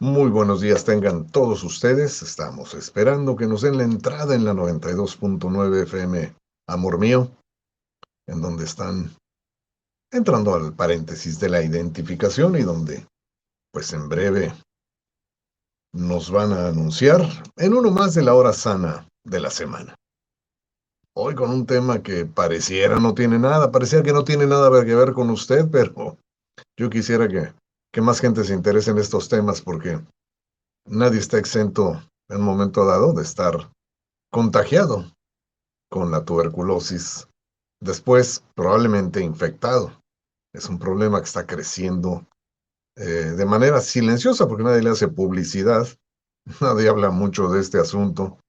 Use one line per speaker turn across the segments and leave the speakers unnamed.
Muy buenos días tengan todos ustedes. Estamos esperando que nos den la entrada en la 92.9 FM, amor mío, en donde están entrando al paréntesis de la identificación y donde, pues en breve, nos van a anunciar en uno más de la hora sana de la semana. Hoy con un tema que pareciera que no tiene nada que ver con usted, pero yo quisiera que más gente se interese en estos temas porque nadie está exento en un momento dado de estar contagiado con la tuberculosis, después probablemente infectado. Es un problema que está creciendo de manera silenciosa porque nadie le hace publicidad, nadie habla mucho de este asunto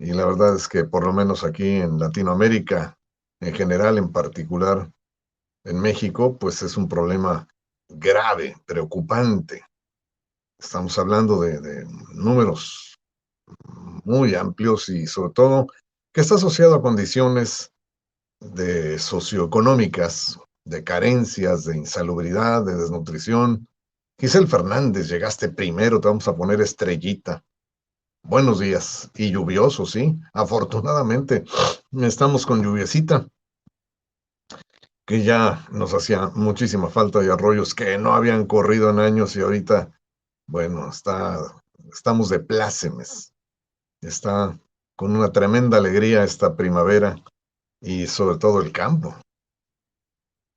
y la verdad es que por lo menos aquí en Latinoamérica, en general, en particular en México, pues es un problema grave, preocupante. Estamos hablando de números muy amplios y sobre todo que está asociado a condiciones de socioeconómicas, de carencias, de insalubridad, de desnutrición. Giselle Fernández, llegaste primero, te vamos a poner estrellita. Buenos días. Y lluvioso, sí. Afortunadamente, estamos con lluviecita, que ya nos hacía muchísima falta de arroyos que no habían corrido en años y ahorita, bueno, estamos de plácemes. Está con una tremenda alegría esta primavera y sobre todo el campo.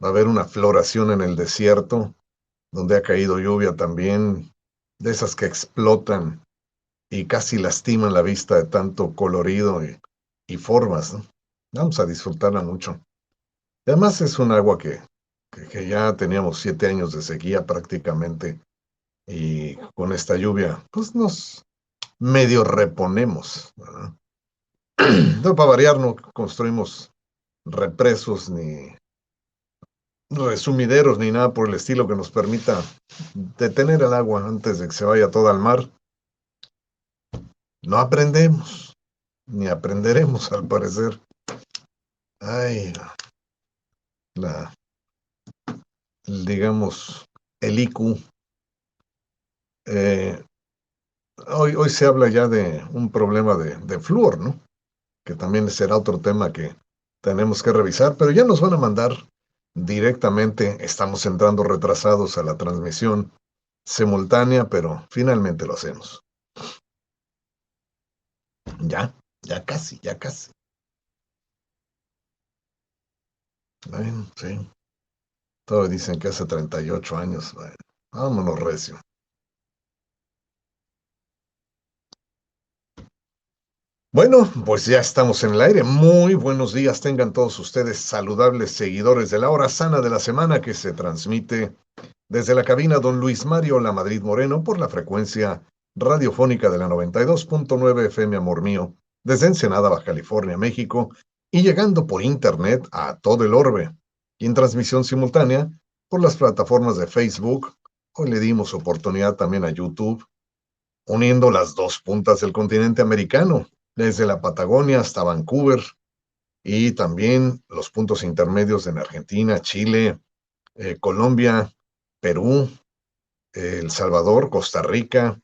Va a haber una floración en el desierto, donde ha caído lluvia también, de esas que explotan y casi lastiman la vista de tanto colorido y formas, ¿no? Vamos a disfrutarla mucho. Y además es un agua que ya teníamos 7 años de sequía prácticamente y con esta lluvia, pues nos medio reponemos, ¿verdad? No, para variar, no construimos represos ni resumideros ni nada por el estilo que nos permita detener el agua antes de que se vaya toda al mar. No aprendemos, ni aprenderemos al parecer. Ay, la, digamos, el IQ. Eh, hoy se habla ya de un problema de flúor, ¿no? Que también será otro tema que tenemos que revisar, pero ya nos van a mandar directamente. Estamos entrando retrasados a la transmisión simultánea, pero finalmente lo hacemos. Ya casi, ya casi. Bueno, sí. Todos dicen que hace 38 años. Bueno, vámonos recio. Bueno, pues ya estamos en el aire. Muy buenos días tengan todos ustedes, saludables seguidores de la hora sana de la semana que se transmite desde la cabina Don Luis Mario La Madrid Moreno por la frecuencia radiofónica de la 92.9 FM Amor Mío, desde Ensenada, Baja California, México, y llegando por internet a todo el orbe, y en transmisión simultánea por las plataformas de Facebook. Hoy le dimos oportunidad también a YouTube, uniendo las dos puntas del continente americano, desde la Patagonia hasta Vancouver, y también los puntos intermedios en Argentina, Chile, Colombia, Perú, El Salvador, Costa Rica,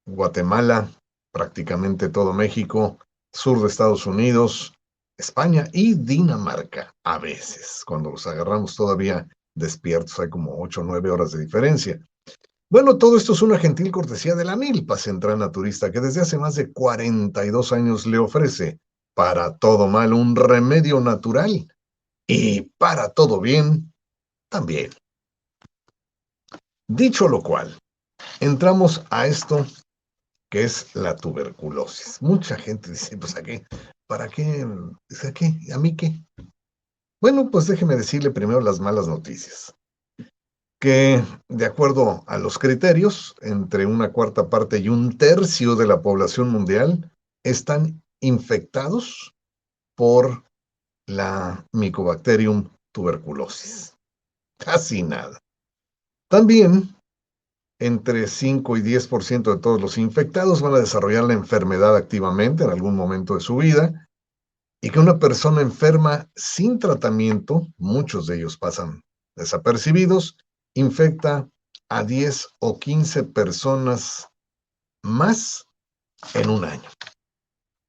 Guatemala, prácticamente todo México, sur de Estados Unidos, España y Dinamarca, a veces, cuando los agarramos todavía despiertos, hay como 8 o 9 horas de diferencia. Bueno, todo esto es una gentil cortesía de la Milpa Central Naturista, que desde hace más de 42 años le ofrece para todo mal un remedio natural y para todo bien también. Dicho lo cual, entramos a esto que es la tuberculosis. Mucha gente dice, pues, ¿a qué? ¿Para qué? ¿A qué? ¿A mí qué? Bueno, pues déjeme decirle primero las malas noticias. Que de acuerdo a los criterios, entre una cuarta parte y un tercio de la población mundial están infectados por la Mycobacterium tuberculosis. Casi nada. También, entre 5 y 10% de todos los infectados van a desarrollar la enfermedad activamente en algún momento de su vida, y que una persona enferma sin tratamiento, muchos de ellos pasan desapercibidos, infecta a 10 o 15 personas más en un año.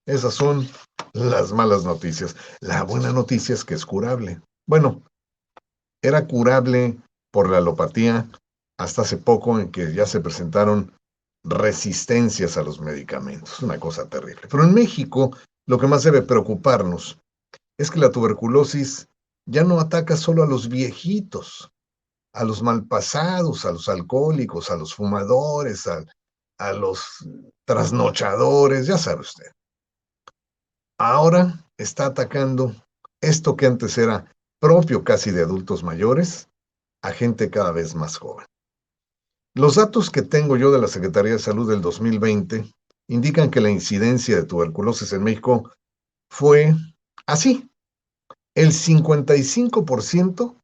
Esas son las malas noticias. La buena noticia es que es curable. Bueno, era curable por la alopatía hasta hace poco, en que ya se presentaron resistencias a los medicamentos. Una cosa terrible. Pero en México, lo que más debe preocuparnos es que la tuberculosis ya no ataca solo a los viejitos, a los malpasados, a los alcohólicos, a los fumadores, a los trasnochadores, ya sabe usted. Ahora está atacando esto que antes era propio casi de adultos mayores, a gente cada vez más joven. Los datos que tengo yo de la Secretaría de Salud del 2020 indican que la incidencia de tuberculosis en México fue así. El 55%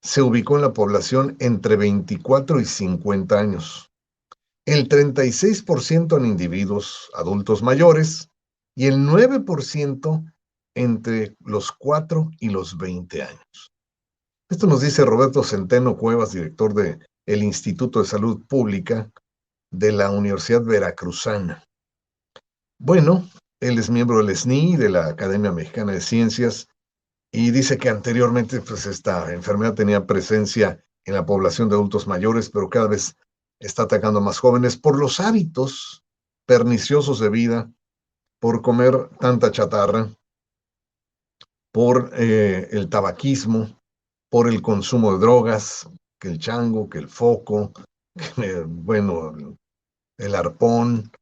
se ubicó en la población entre 24 y 50 años, el 36% en individuos adultos mayores y el 9% entre los 4 y los 20 años. Esto nos dice Roberto Centeno Cuevas, director del Instituto de Salud Pública de la Universidad Veracruzana. Bueno, él es miembro del SNI, de la Academia Mexicana de Ciencias, y dice que anteriormente pues, esta enfermedad tenía presencia en la población de adultos mayores, pero cada vez está atacando a más jóvenes por los hábitos perniciosos de vida, por comer tanta chatarra, por el tabaquismo, por el consumo de drogas, que el chango, que el foco, que, bueno, el arpón,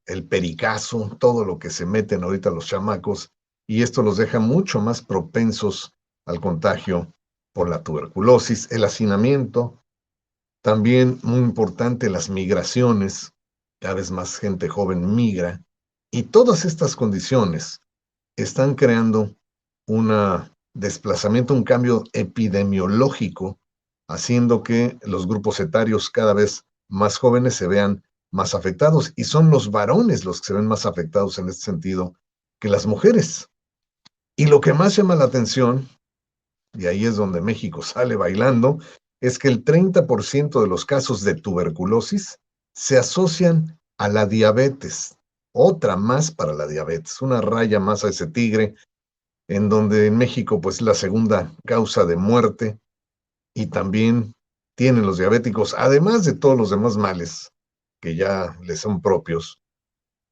el pericazo, todo lo que se meten ahorita los chamacos, y esto los deja mucho más propensos al contagio por la tuberculosis, el hacinamiento, también muy importante las migraciones, cada vez más gente joven migra, y todas estas condiciones están creando un desplazamiento, un cambio epidemiológico, haciendo que los grupos etarios cada vez más jóvenes se vean más afectados, y son los varones los que se ven más afectados en este sentido que las mujeres. Y lo que más llama la atención, y ahí es donde México sale bailando, es que el 30% de los casos de tuberculosis se asocian a la diabetes. Otra más para la diabetes, una raya más a ese tigre, en donde en México pues la segunda causa de muerte, y también tienen los diabéticos, además de todos los demás males que ya les son propios,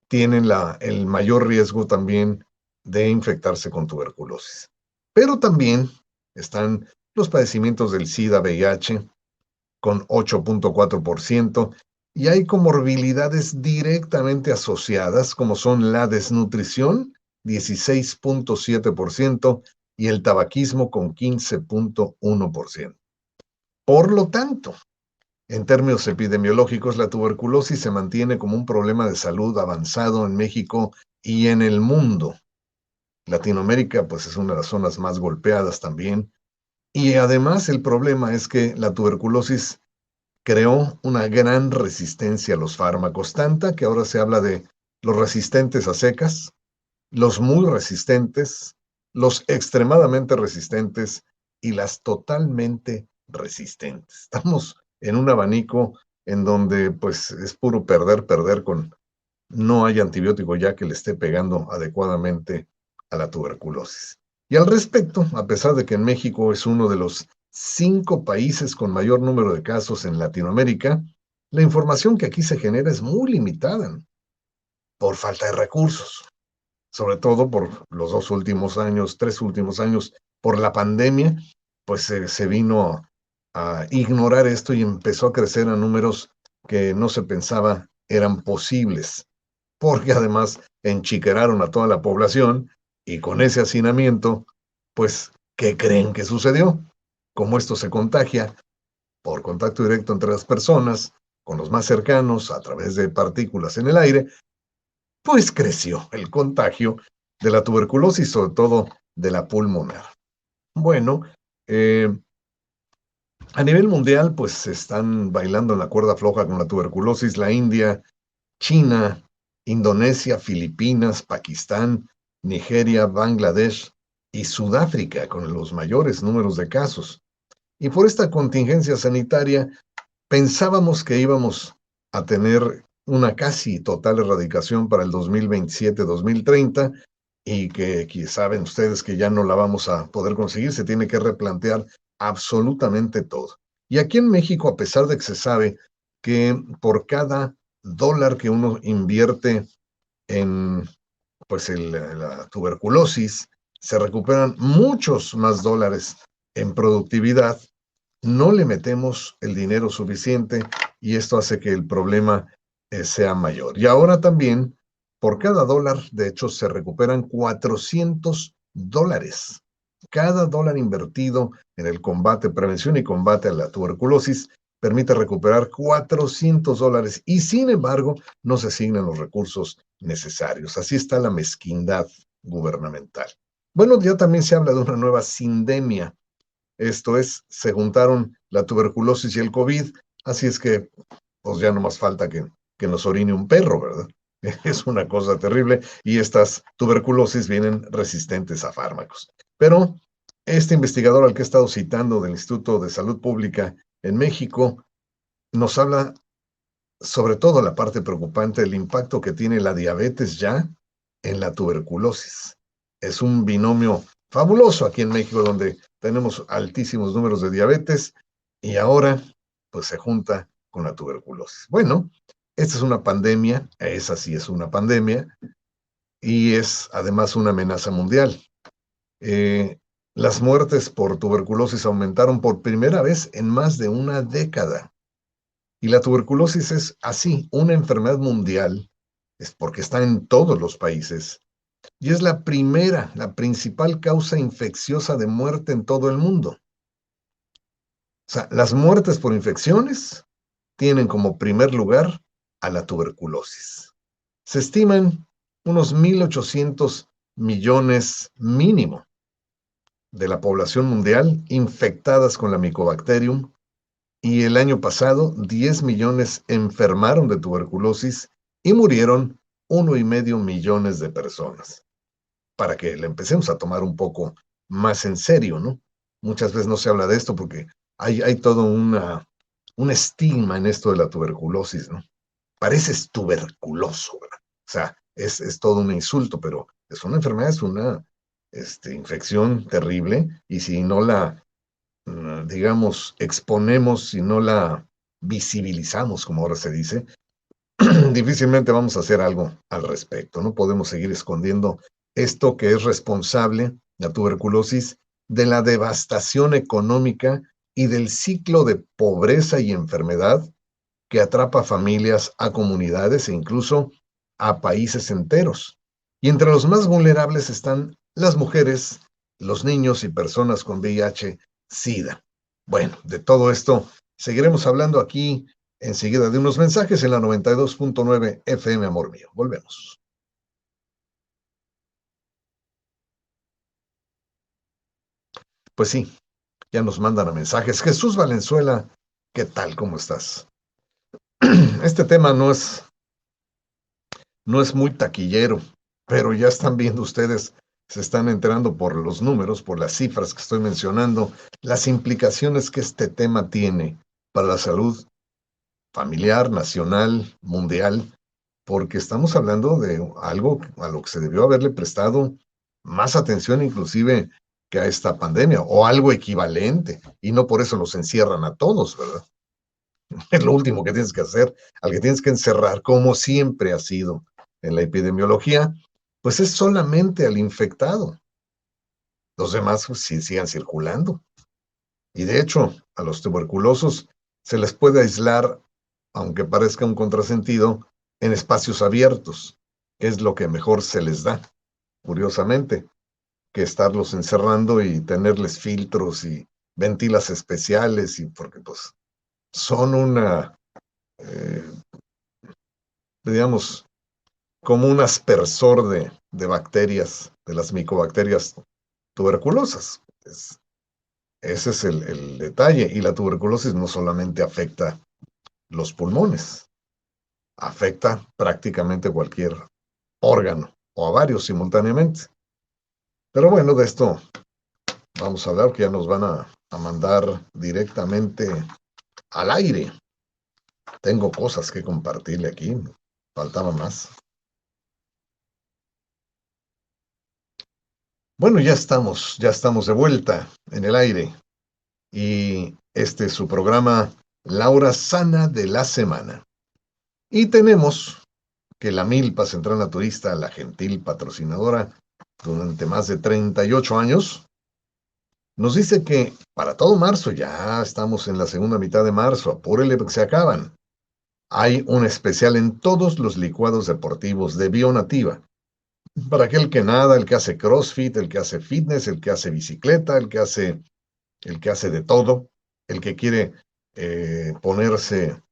tienen el mayor riesgo también de infectarse con tuberculosis. Pero también están los padecimientos del SIDA, VIH, con 8.4%, y hay comorbilidades directamente asociadas, como son la desnutrición, 16.7%, y el tabaquismo con 15.1%. Por lo tanto, en términos epidemiológicos, la tuberculosis se mantiene como un problema de salud avanzado en México y en el mundo. Latinoamérica, pues, es una de las zonas más golpeadas también. Y además el problema es que la tuberculosis creó una gran resistencia a los fármacos, tanta que ahora se habla de los resistentes a secas, los muy resistentes, los extremadamente resistentes y las totalmente resistentes. Estamos en un abanico en donde pues es puro perder, perder, con no hay antibiótico ya que le esté pegando adecuadamente a la tuberculosis. Y al respecto, a pesar de que en México es uno de los 5 países con mayor número de casos en Latinoamérica, la información que aquí se genera es muy limitada por falta de recursos, sobre todo por los 2 últimos años, 3 últimos años, por la pandemia, pues se vino a ignorar esto y empezó a crecer a números que no se pensaba eran posibles, porque además enchiqueraron a toda la población, y con ese hacinamiento, pues, ¿qué creen que sucedió? Como esto se contagia por contacto directo entre las personas, con los más cercanos, a través de partículas en el aire, pues creció el contagio de la tuberculosis, sobre todo de la pulmonar. Bueno, a nivel mundial, pues se están bailando en la cuerda floja con la tuberculosis, la India, China, Indonesia, Filipinas, Pakistán, Nigeria, Bangladesh y Sudáfrica, con los mayores números de casos. Y por esta contingencia sanitaria, Pensábamos que íbamos a tener una casi total erradicación para el 2027-2030 y que saben ustedes que ya no la vamos a poder conseguir, se tiene que replantear absolutamente todo. Y aquí en México, a pesar de que se sabe que por cada dólar que uno invierte en pues la tuberculosis, se recuperan muchos más dólares en productividad, no le metemos el dinero suficiente y esto hace que el problema sea mayor. Y ahora también, por cada dólar, de hecho, se recuperan $400. Cada dólar invertido en el combate, prevención y combate a la tuberculosis permite recuperar $400 y sin embargo no se asignan los recursos necesarios. Así está la mezquindad gubernamental. Bueno, ya también se habla de una nueva sindemia. Esto es, se juntaron la tuberculosis y el COVID, así es que pues ya no más falta que nos orine un perro, ¿verdad? Es una cosa terrible y estas tuberculosis vienen resistentes a fármacos. Pero este investigador al que he estado citando del Instituto de Salud Pública en México nos habla sobre todo la parte preocupante del impacto que tiene la diabetes ya en la tuberculosis. Es un binomio fabuloso aquí en México donde tenemos altísimos números de diabetes y ahora pues se junta con la tuberculosis. Bueno, esta es una pandemia, esa sí es una pandemia y es además una amenaza mundial. Eh, las muertes por tuberculosis aumentaron por primera vez en más de una década. Y la tuberculosis es así, una enfermedad mundial, es porque está en todos los países, y es la primera, la principal causa infecciosa de muerte en todo el mundo. O sea, las muertes por infecciones tienen como primer lugar a la tuberculosis. Se estiman unos 1.800 millones mínimo de la población mundial infectadas con la Mycobacterium. Y el año pasado, 10 millones enfermaron de tuberculosis y murieron 1,5 millones de personas. Para que le empecemos a tomar un poco más en serio, ¿no? Muchas veces no se habla de esto porque hay todo un estigma en esto de la tuberculosis, ¿no? Pareces tuberculoso, ¿verdad? O sea, es todo un insulto, pero es una enfermedad, es una infección terrible y si no la digamos, exponemos, si no la visibilizamos, como ahora se dice, difícilmente vamos a hacer algo al respecto. No podemos seguir escondiendo esto que es responsable, la tuberculosis, de la devastación económica y del ciclo de pobreza y enfermedad que atrapa a familias, a comunidades e incluso a países enteros. Y entre los más vulnerables están las mujeres, los niños y personas con VIH-Sida. Bueno, de todo esto seguiremos hablando aquí enseguida de unos mensajes en la 92.9 FM, amor mío. Volvemos. Pues sí, ya nos mandan a mensajes. Jesús Valenzuela, ¿qué tal? ¿Cómo estás? Este tema no es muy taquillero, pero ya están viendo ustedes, se están enterando por los números, por las cifras que estoy mencionando, las implicaciones que este tema tiene para la salud familiar, nacional, mundial, porque estamos hablando de algo a lo que se debió haberle prestado más atención inclusive que a esta pandemia, o algo equivalente, y no por eso los encierran a todos, ¿verdad? Es lo último que tienes que hacer, al que tienes que encerrar, como siempre ha sido en la epidemiología, pues es solamente al infectado. Los demás pues, sí sigan circulando. Y de hecho, a los tuberculosos se les puede aislar, aunque parezca un contrasentido, en espacios abiertos, que es lo que mejor se les da, curiosamente, que estarlos encerrando y tenerles filtros y ventilas especiales, y porque pues son una, eh, digamos, como un aspersor de bacterias, de las micobacterias tuberculosas. Ese es el detalle. Y la tuberculosis no solamente afecta los pulmones, afecta prácticamente cualquier órgano o a varios simultáneamente. Pero bueno, de esto vamos a hablar, que ya nos van a mandar directamente al aire. Tengo cosas que compartirle aquí. Faltaba más. Bueno, ya estamos de vuelta en el aire. Y este es su programa La Hora Sana de la Semana. Y tenemos que la Milpa Central Naturista, la gentil patrocinadora durante más de 38 años, nos dice que para todo marzo, ya estamos en la segunda mitad de marzo, apúrele porque se acaban. Hay un especial en todos los licuados deportivos de Bionativa. Para aquel que nada, el que hace CrossFit, el que hace fitness, el que hace bicicleta, el que hace de todo, el que quiere ponerse,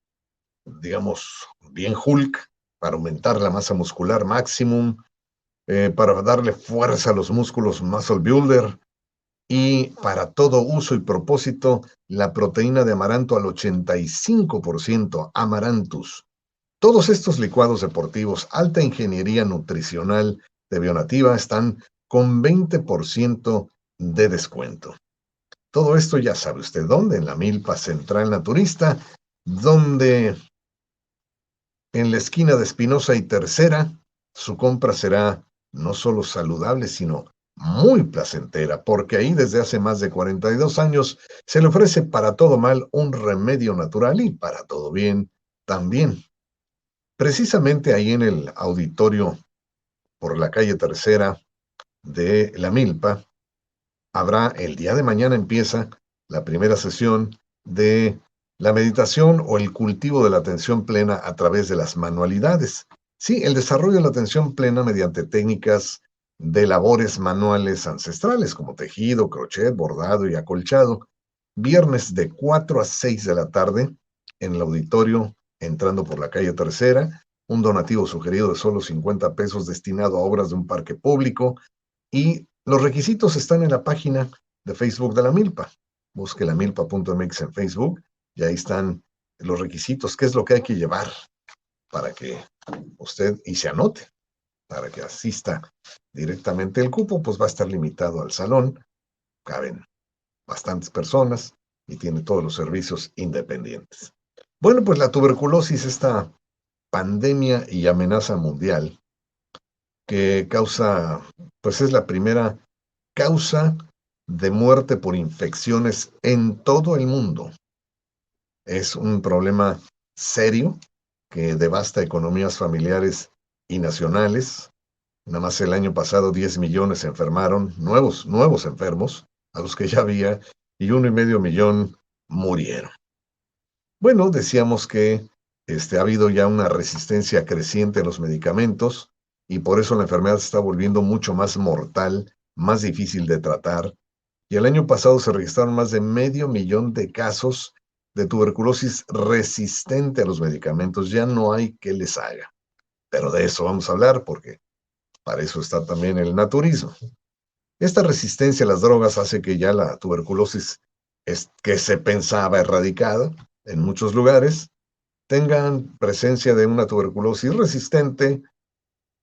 digamos, bien Hulk para aumentar la masa muscular maximum, para darle fuerza a los músculos muscle builder y para todo uso y propósito, la proteína de amaranto al 85%, Amaranthus. Todos estos licuados deportivos, alta ingeniería nutricional de Bionativa, están con 20% de descuento. Todo esto ya sabe usted dónde, en la Milpa Central Naturista, donde en la esquina de Espinosa y Tercera, su compra será no solo saludable, sino muy placentera, porque ahí desde hace más de 42 años se le ofrece para todo mal un remedio natural y para todo bien también. Precisamente ahí en el auditorio por la calle Tercera de La Milpa, habrá el día de mañana empieza la primera sesión de la meditación o el cultivo de la atención plena a través de las manualidades. Sí, el desarrollo de la atención plena mediante técnicas de labores manuales ancestrales como tejido, crochet, bordado y acolchado. Viernes de 4 a 6 de la tarde en el auditorio, entrando por la calle Tercera, un donativo sugerido de solo 50 pesos destinado a obras de un parque público y los requisitos están en la página de Facebook de la Milpa. Busque la milpa.mx en Facebook y ahí están los requisitos, qué es lo que hay que llevar para que usted y se anote, para que asista directamente. El cupo pues va a estar limitado al salón, caben bastantes personas y tiene todos los servicios independientes. Bueno, pues la tuberculosis, esta pandemia y amenaza mundial que causa, pues es la primera causa de muerte por infecciones en todo el mundo. Es un problema serio que devasta economías familiares y nacionales. Nada más el año pasado 10 millones se enfermaron, nuevos enfermos, a los que ya había, y 1,5 millón murieron. Bueno, decíamos que ha habido ya una resistencia creciente a los medicamentos y por eso la enfermedad se está volviendo mucho más mortal, más difícil de tratar. Y el año pasado se registraron más de 500,000 de casos de tuberculosis resistente a los medicamentos. Ya no hay que les haga. Pero de eso vamos a hablar porque para eso está también el naturismo. Esta resistencia a las drogas hace que ya la tuberculosis que se pensaba erradicada en muchos lugares tengan presencia de una tuberculosis resistente,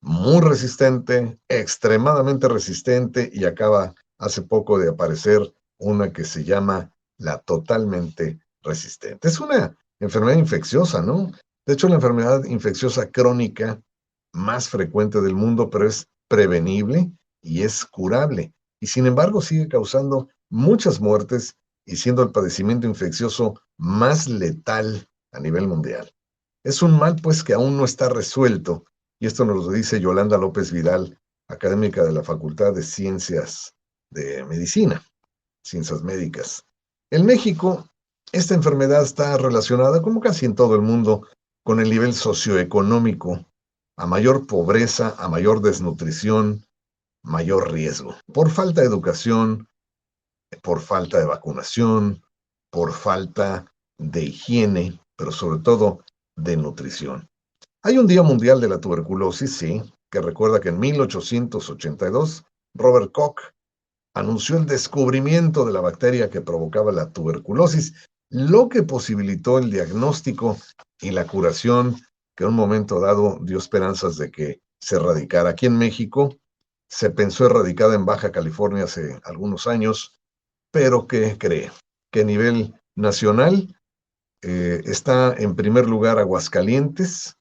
muy resistente, extremadamente resistente y acaba hace poco de aparecer una que se llama la totalmente resistente. Es una enfermedad infecciosa, ¿no? De hecho, la enfermedad infecciosa crónica más frecuente del mundo, pero es prevenible y es curable. Y sin embargo, sigue causando muchas muertes y siendo el padecimiento infeccioso más letal a nivel mundial. Es un mal, pues, que aún no está resuelto, y esto nos lo dice Yolanda López Vidal, académica de la Facultad de Ciencias de Medicina, Ciencias Médicas. En México, esta enfermedad está relacionada, como casi en todo el mundo, con el nivel socioeconómico, a mayor pobreza, a mayor desnutrición, mayor riesgo, por falta de educación, por falta de vacunación, por falta de higiene, pero sobre todo de nutrición. Hay un Día Mundial de la Tuberculosis, sí, que recuerda que en 1882 Robert Koch anunció el descubrimiento de la bacteria que provocaba la tuberculosis, lo que posibilitó el diagnóstico y la curación que en un momento dado dio esperanzas de que se erradicara. Aquí en México se pensó erradicada en Baja California hace algunos años, pero ¿qué cree? Que a nivel nacional Está en primer lugar Aguascalientes,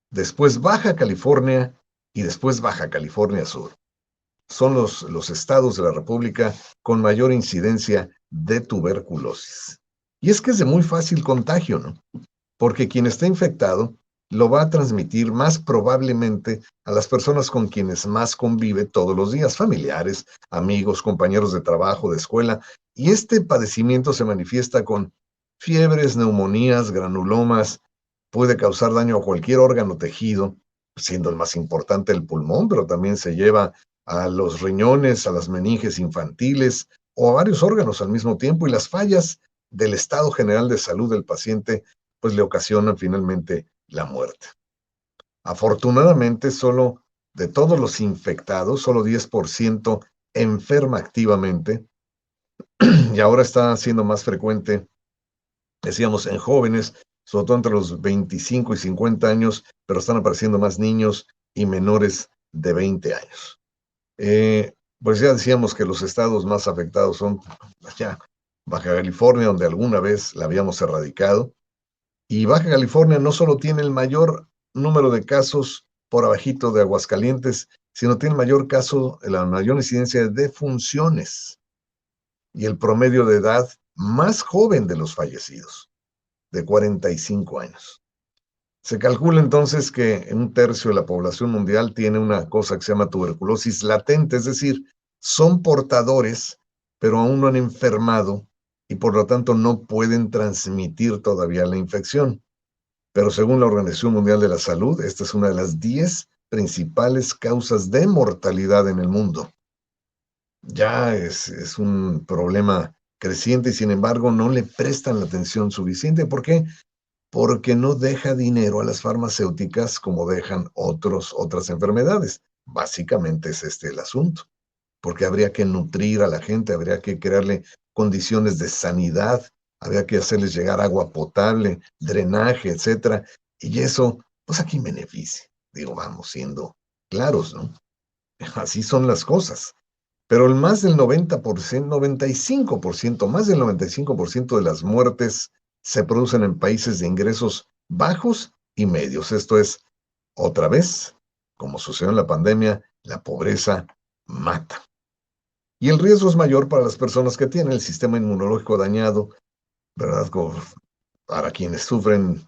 después Baja California y después Baja California Sur. Son los estados de la República con mayor incidencia de tuberculosis. Y es que es de muy fácil contagio, ¿no? Porque quien está infectado lo va a transmitir más probablemente a las personas con quienes más convive todos los días, familiares, amigos, compañeros de trabajo, de escuela, y este padecimiento se manifiesta con fiebres, neumonías, granulomas, puede causar daño a cualquier órgano o tejido, siendo el más importante el pulmón, pero también se lleva a los riñones, a las meninges infantiles o a varios órganos al mismo tiempo, y las fallas del estado general de salud del paciente pues le ocasionan finalmente la muerte. Afortunadamente, solo de todos los infectados, solo 10% enferma activamente, y ahora está siendo más frecuente, decíamos, en jóvenes, sobre todo entre los 25 y 50 años, pero están apareciendo más niños y menores de 20 años. Pues ya decíamos que los estados más afectados son allá, Baja California, donde alguna vez la habíamos erradicado, y Baja California no solo tiene el mayor número de casos por abajito de Aguascalientes, sino tiene la mayor incidencia de defunciones y el promedio de edad más joven de los fallecidos, de 45 años. Se calcula entonces que un tercio de la población mundial tiene una cosa que se llama tuberculosis latente, es decir, son portadores, pero aún no han enfermado y por lo tanto no pueden transmitir todavía la infección. Pero según la Organización Mundial de la Salud, esta es una de las 10 principales causas de mortalidad en el mundo. Ya es un problema creciente y sin embargo no le prestan la atención suficiente. ¿Por qué? Porque no deja dinero a las farmacéuticas como dejan otras enfermedades. Básicamente es este el asunto, porque habría que nutrir a la gente, habría que crearle condiciones de sanidad, habría que hacerles llegar agua potable, drenaje, etcétera, y eso, pues aquí beneficia. Digo, vamos siendo claros, ¿no? Así son las cosas. Pero el más del 90%, 95%, más del 95% de las muertes se producen en países de ingresos bajos y medios. Esto es, otra vez, como sucedió en la pandemia, la pobreza mata. Y el riesgo es mayor para las personas que tienen el sistema inmunológico dañado, ¿verdad? Para quienes sufren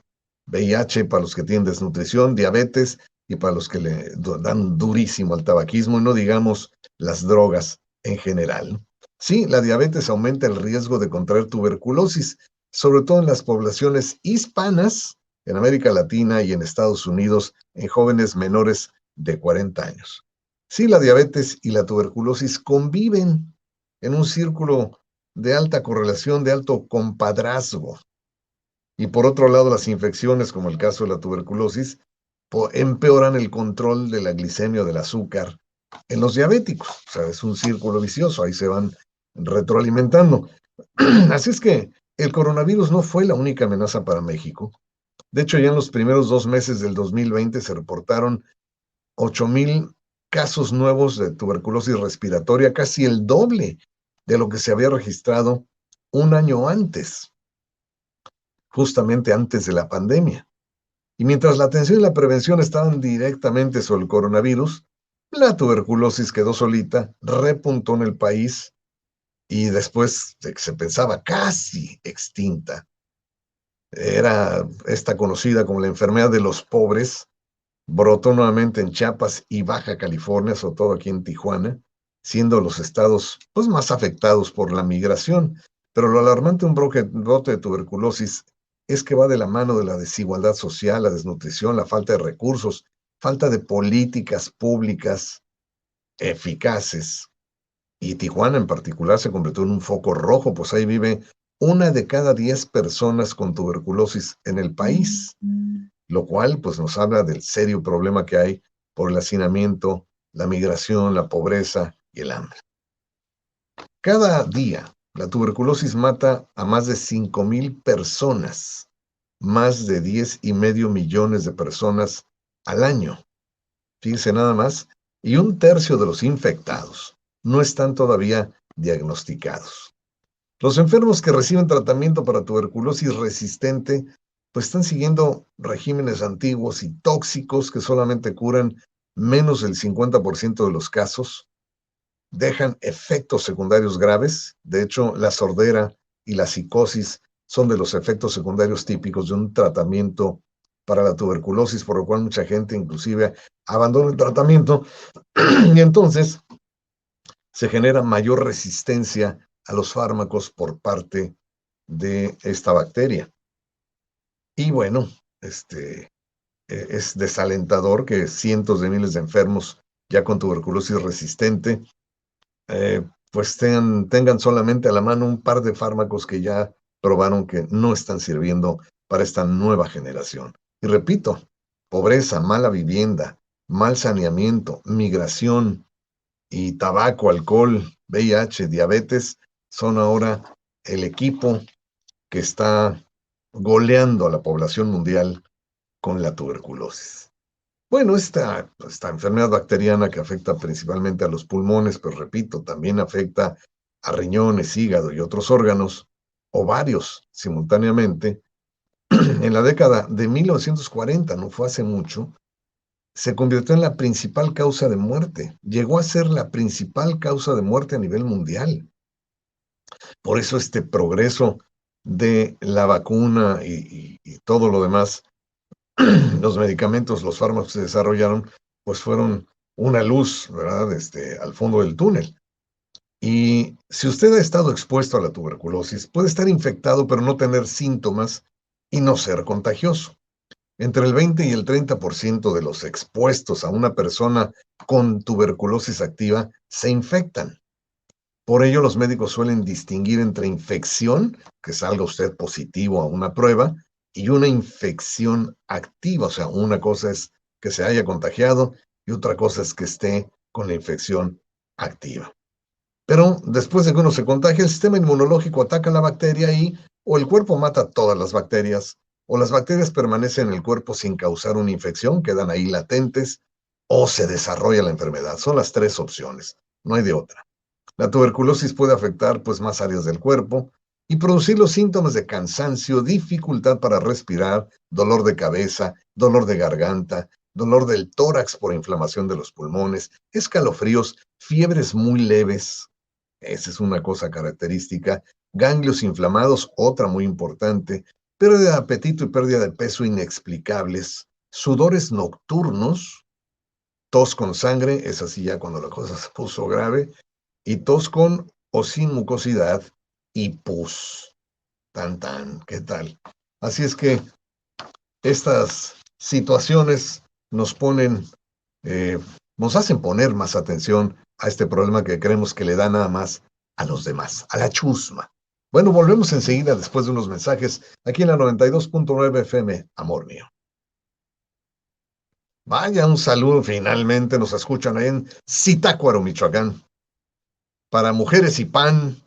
VIH, para los que tienen desnutrición, diabetes y para los que le dan durísimo al tabaquismo y no digamos las drogas en general. Sí, la diabetes aumenta el riesgo de contraer tuberculosis, sobre todo en las poblaciones hispanas, en América Latina y en Estados Unidos, en jóvenes menores de 40 años. Sí, la diabetes y la tuberculosis conviven en un círculo de alta correlación, de alto compadrazgo. Y por otro lado, las infecciones, como el caso de la tuberculosis, empeoran el control de la glicemia o del azúcar en los diabéticos. O sea, es un círculo vicioso, ahí se van retroalimentando. Así es que el coronavirus no fue la única amenaza para México. De hecho, ya en los primeros 2 meses del 2020 se reportaron 8,000 casos nuevos de tuberculosis respiratoria, casi el doble de lo que se había registrado un año antes, justamente antes de la pandemia. Y mientras la atención y la prevención estaban directamente sobre el coronavirus, la tuberculosis quedó solita, repuntó en el país y después de que se pensaba casi extinta, era esta conocida como la enfermedad de los pobres, brotó nuevamente en Chiapas y Baja California, sobre todo aquí en Tijuana, siendo los estados pues, más afectados por la migración. Pero lo alarmante de un brote de tuberculosis es que va de la mano de la desigualdad social, la desnutrición, la falta de recursos, falta de políticas públicas eficaces. Y Tijuana en particular se convirtió en un foco rojo, pues ahí vive 1 de cada 10 personas con tuberculosis en el país, lo cual pues nos habla del serio problema que hay por el hacinamiento, la migración, la pobreza y el hambre. Cada día la tuberculosis mata a más de 5,000 personas, más de 10,5 millones de personas al año. Fíjense nada más, y un tercio de los infectados no están todavía diagnosticados. Los enfermos que reciben tratamiento para tuberculosis resistente, pues están siguiendo regímenes antiguos y tóxicos que solamente curan menos del 50% de los casos, dejan efectos secundarios graves. De hecho, la sordera y la psicosis son de los efectos secundarios típicos de un tratamiento para la tuberculosis, por lo cual mucha gente inclusive abandona el tratamiento y entonces se genera mayor resistencia a los fármacos por parte de esta bacteria. Y bueno, es desalentador que cientos de miles de enfermos ya con tuberculosis resistente pues tengan solamente a la mano un par de fármacos que ya probaron que no están sirviendo para esta nueva generación. Y repito, pobreza, mala vivienda, mal saneamiento, migración y tabaco, alcohol, VIH, diabetes son ahora el equipo que está goleando a la población mundial con la tuberculosis. Bueno, esta enfermedad bacteriana que afecta principalmente a los pulmones, pero repito, también afecta a riñones, hígado y otros órganos, o varios simultáneamente, en la década de 1940, no fue hace mucho, se convirtió en la principal causa de muerte. Llegó a ser la principal causa de muerte a nivel mundial. Por eso este progreso de la vacuna y todo lo demás, los medicamentos, los fármacos que se desarrollaron, pues fueron una luz, ¿verdad? Al fondo del túnel. Y si usted ha estado expuesto a la tuberculosis, puede estar infectado pero no tener síntomas y no ser contagioso. Entre el 20 y el 30% de los expuestos a una persona con tuberculosis activa se infectan. Por ello, los médicos suelen distinguir entre infección, que salga usted positivo a una prueba, y una infección activa. O sea, una cosa es que se haya contagiado y otra cosa es que esté con la infección activa. Pero después de que uno se contagia, el sistema inmunológico ataca la bacteria y o el cuerpo mata todas las bacterias, o las bacterias permanecen en el cuerpo sin causar una infección, quedan ahí latentes, o se desarrolla la enfermedad. Son las tres opciones, no hay de otra. La tuberculosis puede afectar pues más áreas del cuerpo y producir los síntomas de cansancio, dificultad para respirar, dolor de cabeza, dolor de garganta, dolor del tórax por inflamación de los pulmones, escalofríos, fiebres muy leves. Esa es una cosa característica. Ganglios inflamados, otra muy importante. Pérdida de apetito y pérdida de peso inexplicables. Sudores nocturnos. Tos con sangre, es así ya cuando la cosa se puso grave. Y tos con o sin mucosidad y pus. Tan, tan, ¿qué tal? Así es que estas situaciones nos ponen, eh, nos hacen poner más atención a este problema que creemos que le da nada más a los demás, a la chusma. Bueno, volvemos enseguida después de unos mensajes aquí en la 92.9 FM, amor mío. Vaya, un saludo, finalmente nos escuchan en Zitácuaro, Michoacán. Para mujeres y pan,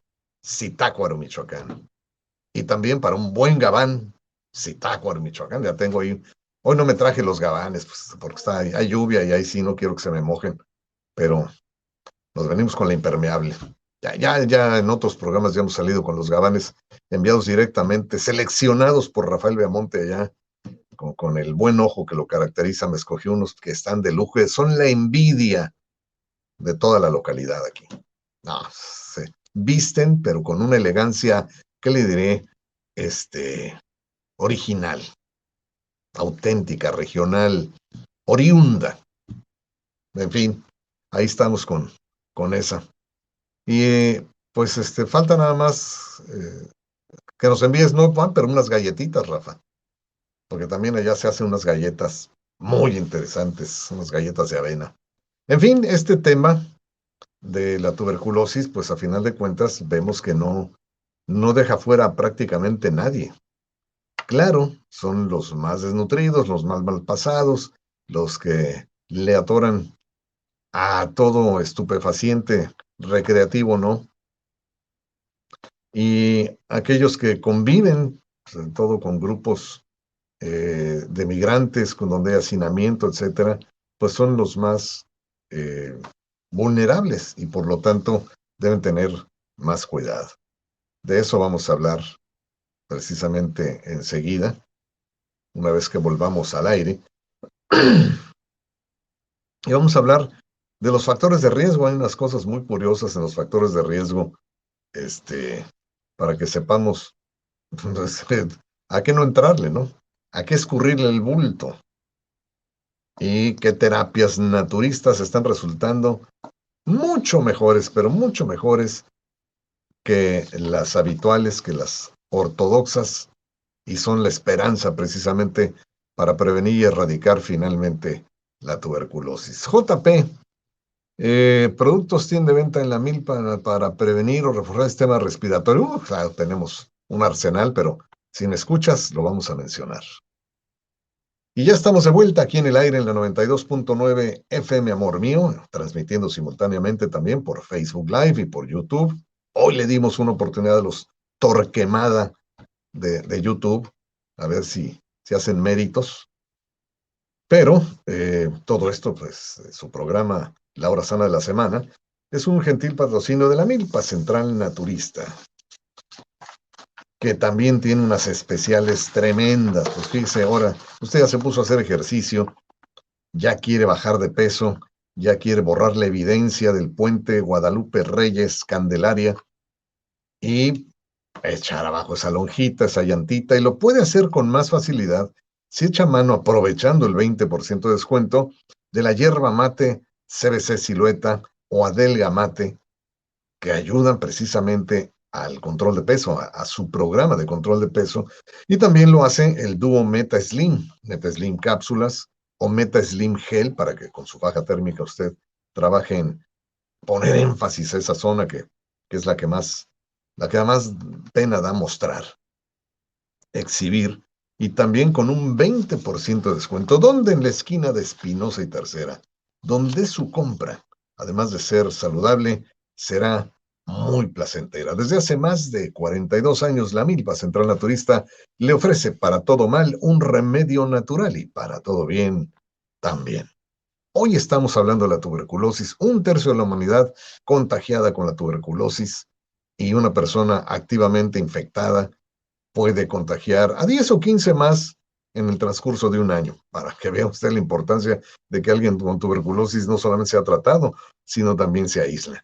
Zitácuaro, Michoacán. Y también para un buen gabán, Zitácuaro, Michoacán. Ya tengo ahí. Hoy no me traje los gabanes, pues, porque hay lluvia y ahí sí no quiero que se me mojen. Pero nos venimos con la impermeable. Ya en otros programas ya hemos salido con los gabanes enviados directamente, seleccionados por Rafael Beamonte allá, con el buen ojo que lo caracteriza. Me escogí unos que están de lujo, son la envidia de toda la localidad aquí. No, se visten, pero con una elegancia, ¿qué le diré? Original, auténtica, regional, oriunda. En fin, ahí estamos con esa. Y pues falta nada más que nos envíes no pan, pero unas galletitas, Rafa. Porque también allá se hacen unas galletas muy interesantes, unas galletas de avena. En fin, este tema de la tuberculosis, pues a final de cuentas vemos que no deja fuera a prácticamente nadie. Claro, son los más desnutridos, los más malpasados, los que le atoran a todo estupefaciente recreativo, ¿no? Y aquellos que conviven, sobre todo con grupos de migrantes, con donde hay hacinamiento, etcétera, pues son los más vulnerables y por lo tanto deben tener más cuidado. De eso vamos a hablar precisamente enseguida, una vez que volvamos al aire. Y vamos a hablar de los factores de riesgo. Hay unas cosas muy curiosas en los factores de riesgo, este, para que sepamos pues, a qué no entrarle, ¿no? A qué escurrirle el bulto. Y qué terapias naturistas están resultando mucho mejores, pero mucho mejores que las habituales, que las ortodoxas, y son la esperanza precisamente para prevenir y erradicar finalmente la tuberculosis. JP, productos tienen de venta en la milpa para prevenir o reforzar el sistema respiratorio. Claro, tenemos un arsenal, pero si me escuchas, lo vamos a mencionar. Y ya estamos de vuelta aquí en el aire en la 92.9 FM Amor Mío, transmitiendo simultáneamente también por Facebook Live y por YouTube. Hoy le dimos una oportunidad a los Torquemada de YouTube, a ver si hacen méritos. Pero todo esto, pues, su programa La Hora Sana de la Semana, es un gentil patrocinio de la Milpa Central Naturista, que también tiene unas especiales tremendas. Pues fíjese, ahora usted ya se puso a hacer ejercicio, ya quiere bajar de peso, ya quiere borrar la evidencia del puente Guadalupe Reyes Candelaria y echar abajo esa lonjita, esa llantita, y lo puede hacer con más facilidad si echa mano aprovechando el 20% de descuento de la yerba mate CBC Silueta o Adelga Mate, que ayudan precisamente al control de peso, a su programa de control de peso, y también lo hace el dúo Meta Slim cápsulas o Meta Slim Gel, para que con su baja térmica usted trabaje en poner énfasis a esa zona que es la que más pena da mostrar, exhibir, y también con un 20% de descuento. ¿Dónde? En la esquina de Espinosa y Tercera, donde su compra, además de ser saludable, será muy placentera. Desde hace más de 42 años, la Milpa Central Naturista le ofrece para todo mal un remedio natural y para todo bien también. Hoy estamos hablando de la tuberculosis. Un tercio de la humanidad contagiada con la tuberculosis y una persona activamente infectada puede contagiar a 10 o 15 más en el transcurso de un año, para que vea usted la importancia de que alguien con tuberculosis no solamente sea tratado, sino también se aísle.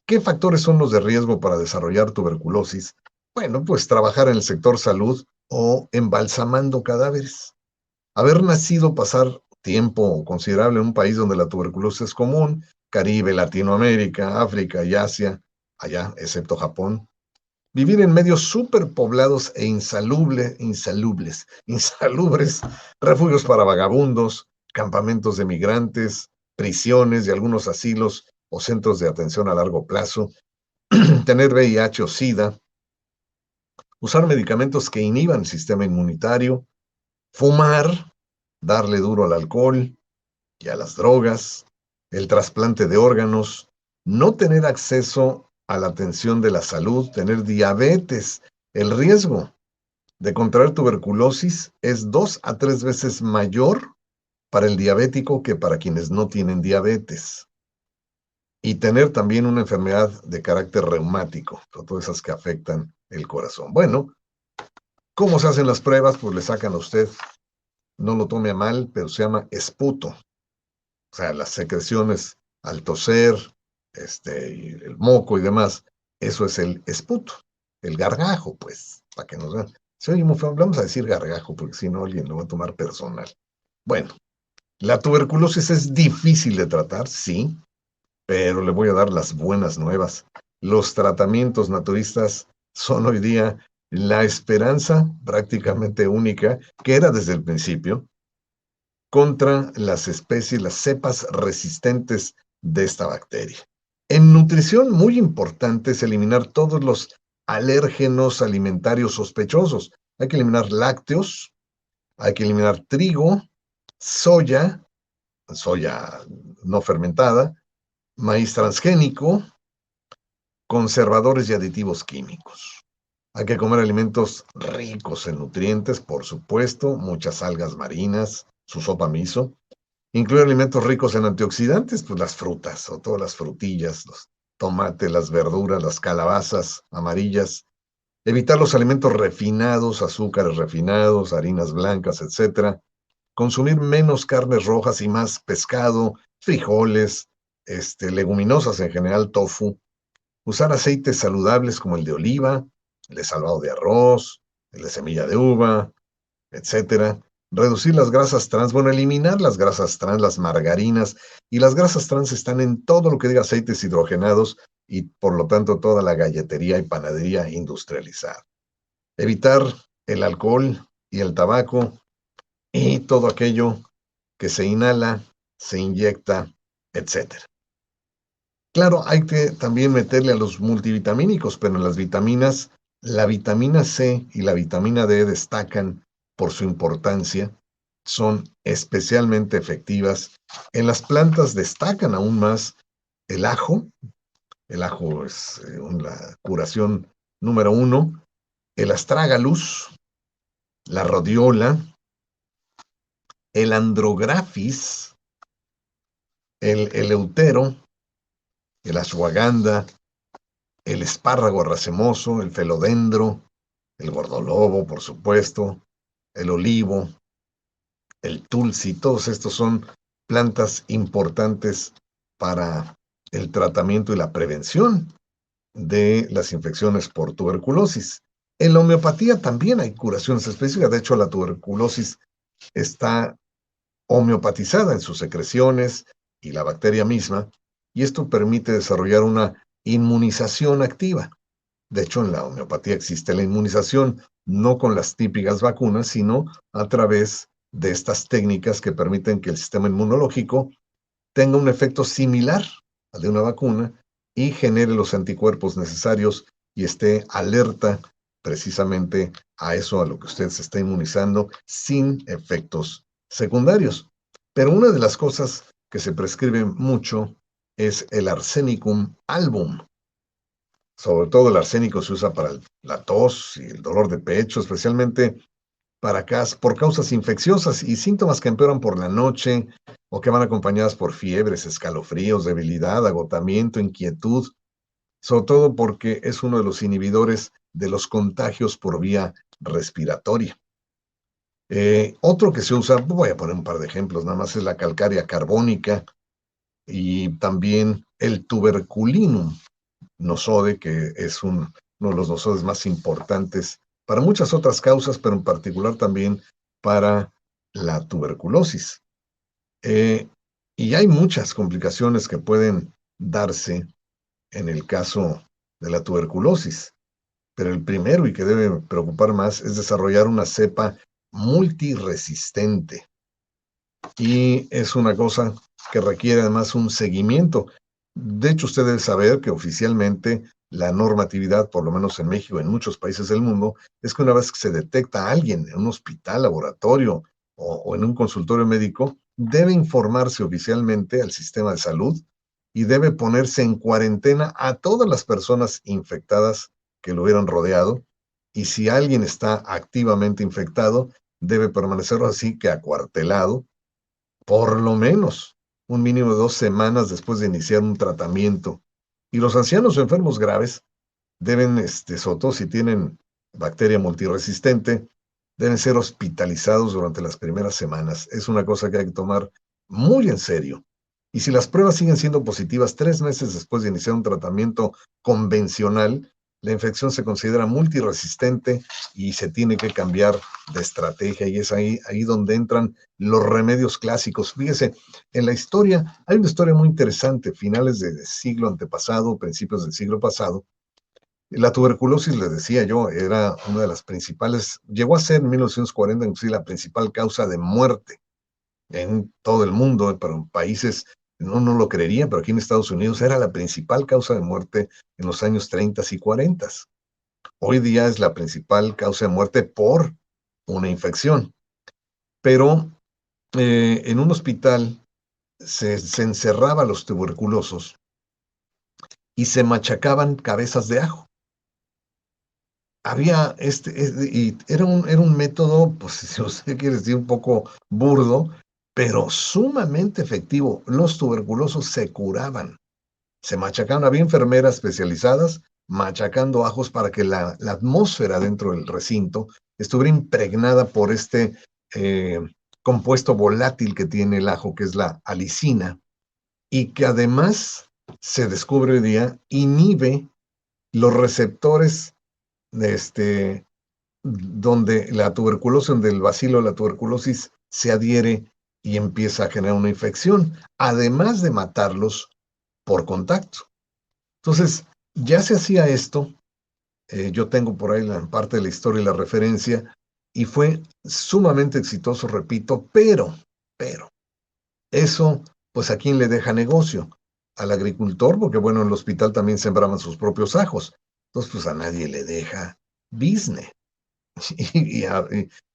¿Qué factores son los de riesgo para desarrollar tuberculosis? Bueno, pues trabajar en el sector salud o embalsamando cadáveres. Haber nacido, pasar tiempo considerable en un país donde la tuberculosis es común, Caribe, Latinoamérica, África y Asia, allá, excepto Japón. Vivir en medios superpoblados e insalubres, refugios para vagabundos, campamentos de migrantes, prisiones y algunos asilos o centros de atención a largo plazo, tener VIH o SIDA, usar medicamentos que inhiban el sistema inmunitario, fumar, darle duro al alcohol y a las drogas, el trasplante de órganos, no tener acceso a la atención de la salud, tener diabetes. El riesgo de contraer tuberculosis es 2 a 3 veces mayor para el diabético que para quienes no tienen diabetes. Y tener también una enfermedad de carácter reumático, todas esas que afectan el corazón. Bueno, ¿cómo se hacen las pruebas? Pues le sacan a usted, no lo tome a mal, pero se llama esputo. O sea, las secreciones al toser, y el moco y demás, eso es el esputo, el gargajo, pues, para que nos vean. Si oye, muy feo, vamos a decir gargajo, porque si no alguien lo va a tomar personal. Bueno, la tuberculosis es difícil de tratar, sí, pero le voy a dar las buenas nuevas. Los tratamientos naturistas son hoy día la esperanza prácticamente única, que era desde el principio, contra las especies, las cepas resistentes de esta bacteria. En nutrición, muy importante es eliminar todos los alérgenos alimentarios sospechosos. Hay que eliminar lácteos, hay que eliminar trigo, soya no fermentada, maíz transgénico, conservadores y aditivos químicos. Hay que comer alimentos ricos en nutrientes, por supuesto, muchas algas marinas, su sopa miso. Incluye alimentos ricos en antioxidantes, pues las frutas o todas las frutillas, los tomates, las verduras, las calabazas amarillas, Evitar los alimentos refinados, azúcares refinados, harinas blancas, etcétera. Consumir menos carnes rojas y más pescado, frijoles, leguminosas en general, tofu. Usar aceites saludables como el de oliva, el de salvado de arroz, el de semilla de uva, etcétera. Reducir las grasas trans, bueno, eliminar las grasas trans, las margarinas, y las grasas trans están en todo lo que diga aceites hidrogenados y por lo tanto toda la galletería y panadería industrializada. Evitar el alcohol y el tabaco y todo aquello que se inhala, se inyecta, etcétera. Claro, hay que también meterle a los multivitamínicos, pero en las vitaminas, la vitamina C y la vitamina D destacan por su importancia, son especialmente efectivas. En las plantas destacan aún más el ajo. El ajo es la curación número uno. El astragalus, la rodiola, el andrographis, el eleutero, el ashwagandha, el espárrago racemoso, el felodendro, el gordolobo, por supuesto, el olivo, el tulsi, todos estos son plantas importantes para el tratamiento y la prevención de las infecciones por tuberculosis. En la homeopatía también hay curaciones específicas. De hecho, la tuberculosis está homeopatizada en sus secreciones y la bacteria misma, y esto permite desarrollar una inmunización activa. De hecho, en la homeopatía existe la inmunización, no con las típicas vacunas, sino a través de estas técnicas que permiten que el sistema inmunológico tenga un efecto similar al de una vacuna y genere los anticuerpos necesarios y esté alerta precisamente a eso, a lo que usted se está inmunizando, sin efectos secundarios. Pero una de las cosas que se prescribe mucho es el Arsenicum album. Sobre todo el arsénico se usa para la tos y el dolor de pecho, especialmente por causas infecciosas y síntomas que empeoran por la noche o que van acompañadas por fiebres, escalofríos, debilidad, agotamiento, inquietud, sobre todo porque es uno de los inhibidores de los contagios por vía respiratoria. Otro que se usa, voy a poner un par de ejemplos, nada más es la calcárea carbónica y también el tuberculinum nosode, que es uno de los nosodes más importantes para muchas otras causas, pero en particular también para la tuberculosis. Y hay muchas complicaciones que pueden darse en el caso de la tuberculosis, pero el primero y que debe preocupar más es desarrollar una cepa multiresistente. Y es una cosa que requiere además un seguimiento. De hecho, usted debe saber que oficialmente la normatividad, por lo menos en México y en muchos países del mundo, es que una vez que se detecta a alguien en un hospital, laboratorio o en un consultorio médico, debe informarse oficialmente al sistema de salud y debe ponerse en cuarentena a todas las personas infectadas que lo hubieran rodeado. Y si alguien está activamente infectado, debe permanecer así que acuartelado por lo menos un mínimo de 2 semanas después de iniciar un tratamiento. Y los ancianos o enfermos graves deben, sobre todo si tienen bacteria multiresistente, deben ser hospitalizados durante las primeras semanas. Es una cosa que hay que tomar muy en serio. Y si las pruebas siguen siendo positivas 3 meses después de iniciar un tratamiento convencional, la infección se considera multiresistente y se tiene que cambiar de estrategia. Y es ahí donde entran los remedios clásicos. Fíjese, en la historia, hay una historia muy interesante, finales del siglo antepasado, principios del siglo pasado. La tuberculosis, les decía yo, era una de las principales, llegó a ser en 1940 inclusive la principal causa de muerte en todo el mundo, pero en países, no lo creería, pero aquí en Estados Unidos era la principal causa de muerte en los años 30 y 40. Hoy día es la principal causa de muerte por una infección. Pero en un hospital se encerraba a los tuberculosos y se machacaban cabezas de ajo. Había y era un método, pues si usted quiere decir, un poco burdo, pero sumamente efectivo. Los tuberculosos se curaban, se machacaban. Había enfermeras especializadas machacando ajos para que la atmósfera dentro del recinto estuviera impregnada por este compuesto volátil que tiene el ajo, que es la alicina, y que además se descubre hoy día inhibe los receptores donde la tuberculosis, donde el bacilo de la tuberculosis se adhiere y empieza a generar una infección, además de matarlos por contacto. Entonces, ya se hacía esto, yo tengo por ahí la parte de la historia y la referencia, y fue sumamente exitoso, repito, pero, eso, pues ¿a quién le deja negocio? Al agricultor, porque bueno, en el hospital también sembraban sus propios ajos. Entonces, pues a nadie le deja business. Y,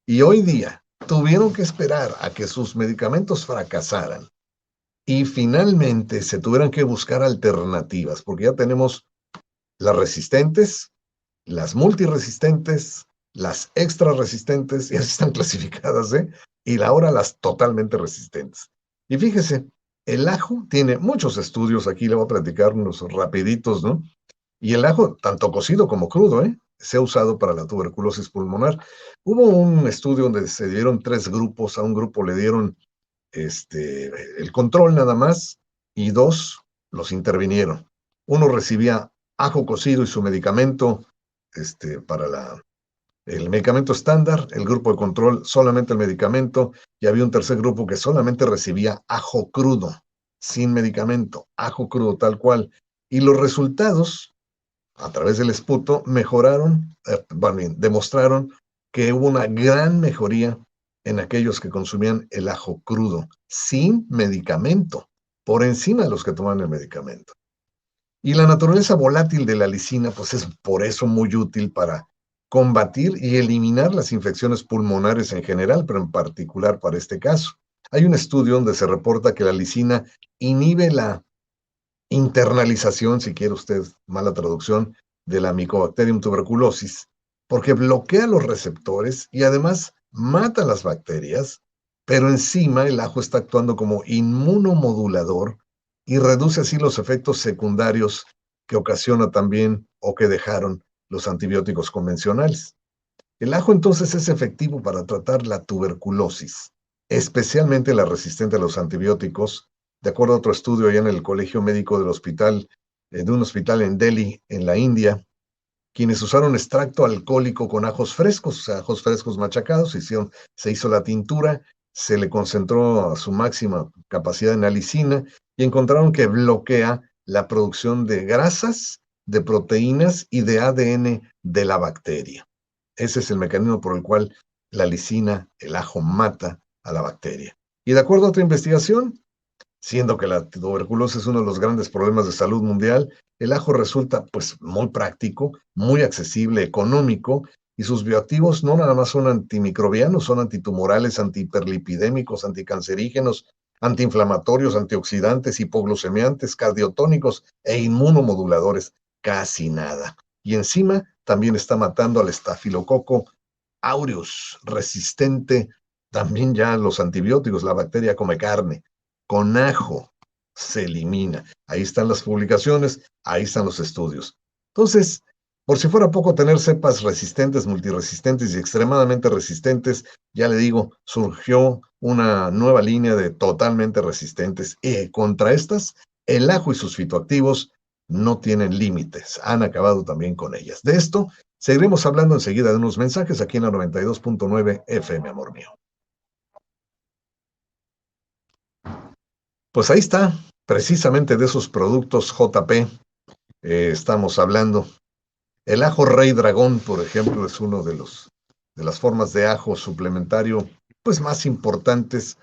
y hoy día tuvieron que esperar a que sus medicamentos fracasaran y finalmente se tuvieran que buscar alternativas, porque ya tenemos las resistentes, las multiresistentes, las extra resistentes, y así están clasificadas, ¿eh? Y ahora las totalmente resistentes. Y fíjese, el ajo tiene muchos estudios, aquí le voy a platicar unos rapiditos, ¿no? Y el ajo, tanto cocido como crudo, se ha usado para la tuberculosis pulmonar. Hubo un estudio donde se dieron 3 grupos, a un grupo le dieron el control nada más, y 2 los intervinieron. Uno recibía ajo cocido y su medicamento para el medicamento estándar, el grupo de control solamente el medicamento, y había un tercer grupo que solamente recibía ajo crudo, sin medicamento, ajo crudo tal cual. Y los resultados a través del esputo, demostraron que hubo una gran mejoría en aquellos que consumían el ajo crudo, sin medicamento, por encima de los que toman el medicamento. Y la naturaleza volátil de la lisina, pues es por eso muy útil para combatir y eliminar las infecciones pulmonares en general, pero en particular para este caso. Hay un estudio donde se reporta que la lisina inhibe la internalización, si quiere usted mala traducción, de la Mycobacterium tuberculosis, porque bloquea los receptores y además mata las bacterias, pero encima el ajo está actuando como inmunomodulador y reduce así los efectos secundarios que ocasiona también o que dejaron los antibióticos convencionales. El ajo entonces es efectivo para tratar la tuberculosis, especialmente la resistente a los antibióticos, de acuerdo a otro estudio allá en el Colegio Médico del Hospital, de un hospital en Delhi, en la India, quienes usaron extracto alcohólico con ajos frescos, o sea, ajos frescos machacados, se hizo la tintura, se le concentró a su máxima capacidad en alicina y encontraron que bloquea la producción de grasas, de proteínas y de ADN de la bacteria. Ese es el mecanismo por el cual la lisina, el ajo, mata a la bacteria. Y de acuerdo a otra investigación, siendo que la tuberculosis es uno de los grandes problemas de salud mundial, el ajo resulta pues muy práctico, muy accesible, económico, y sus bioactivos no nada más son antimicrobianos, son antitumorales, antihiperlipidémicos, anticancerígenos, antiinflamatorios, antioxidantes, hipoglucemiantes, cardiotónicos e inmunomoduladores. Casi nada. Y encima también está matando al estafilococo aureus, resistente también ya a los antibióticos, la bacteria come carne. Con ajo se elimina. Ahí están las publicaciones, ahí están los estudios. Entonces, por si fuera poco tener cepas resistentes, multiresistentes y extremadamente resistentes, ya le digo, surgió una nueva línea de totalmente resistentes. Y contra estas, el ajo y sus fitoactivos no tienen límites. Han acabado también con ellas. De esto seguiremos hablando enseguida de unos mensajes aquí en la 92.9 FM, amor mío. Pues ahí está, precisamente de esos productos JP estamos hablando. El ajo rey dragón, por ejemplo, es uno de las formas de ajo suplementario pues más importantes